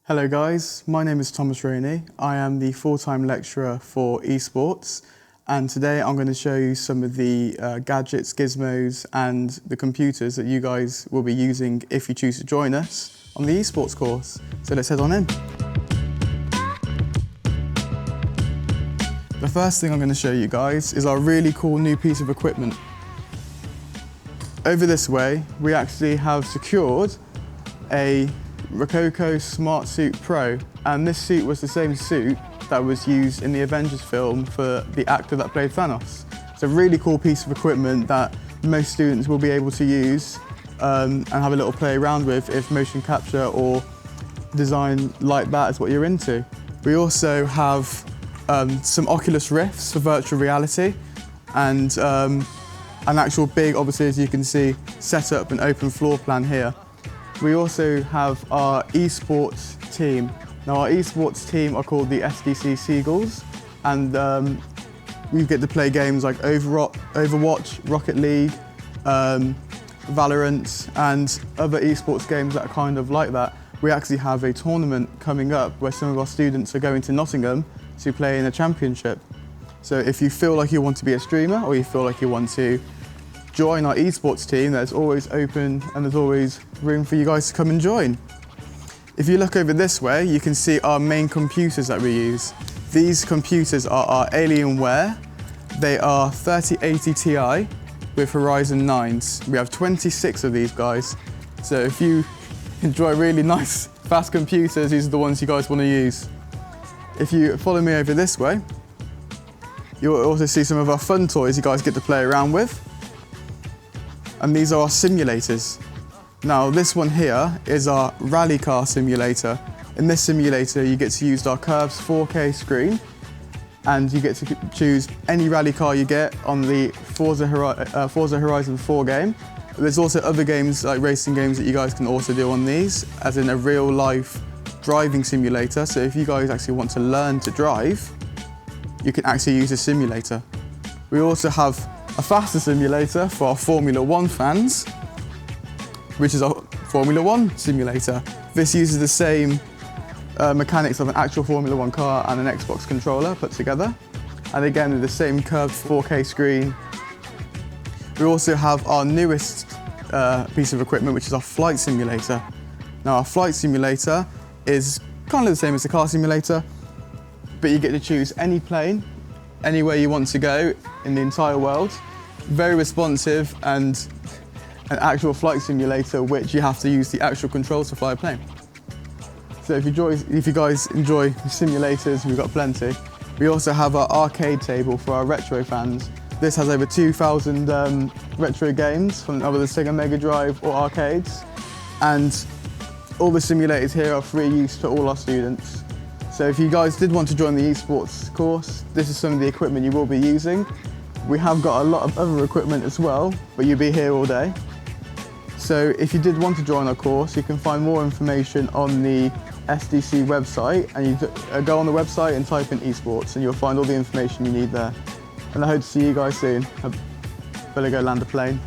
Hello guys, my name is Rainey. I am the full-time lecturer for esports, and today I'm going to show you some of the gadgets, gizmos and the computers that you guys will be using if you choose to join us on the esports course. So let's head on in. The first thing I'm going to show you guys is our really cool new piece of equipment. Over this way, we actually have secured a Rococo Smart Suit Pro, and this suit was the same suit that was used in the Avengers film for the actor that played Thanos. It's a really cool piece of equipment that most students will be able to use and have a little play around with if motion capture or design like that is what you're into. We also have some Oculus Rifts for virtual reality and an actual big, obviously as you can see, setup and open floor plan here. We also have our Esports Team. Now our Esports Team are called the SDC Seagulls, and we get to play games like Overwatch, Rocket League, Valorant and other esports games that are kind of like that. We actually have a tournament coming up where some of our students are going to Nottingham to play in a championship. So if you feel like you want to be a streamer or you feel like you want to join our esports team, there's always open and there's always room for you guys to come and join. If you look over this way, you can see our main computers that we use. These computers are our Alienware. They are 3080 Ti with Ryzen 9s. We have 26 of these guys. So if you enjoy really nice, fast computers, these are the ones you guys want to use. If you follow me over this way, you'll also see some of our fun toys you guys get to play around with. And these are our simulators. Now this one here is our rally car simulator. In this simulator you get to use our Curves 4K screen and you get to choose any rally car you get on the Forza Horizon 4 game. There's also other games like racing games that you guys can also do on these, as in a real life driving simulator. So if you guys actually want to learn to drive, you can actually use a simulator. We also have a faster simulator for our Formula 1 fans, which is our Formula 1 simulator. This uses the same mechanics of an actual Formula 1 car and an Xbox controller put together. And again, with the same curved 4K screen. We also have our newest piece of equipment, which is our flight simulator. Now our flight simulator is kind of the same as the car simulator, but you get to choose any plane, anywhere you want to go in the entire world. Very responsive and an actual flight simulator, which you have to use the actual controls to fly a plane. So if you guys enjoy simulators, we've got plenty. We also have our arcade table for our retro fans. This has over 2,000 retro games from either the Sega Mega Drive or arcades. And all the simulators here are free use to all our students. So if you guys did want to join the esports course, this is some of the equipment you will be using. We have got a lot of other equipment as well, but you'll be here all day. So if you did want to join our course, you can find more information on the SDC website, and you go on the website and type in esports and you'll find all the information you need there. And I hope to see you guys soon. I better go land a plane.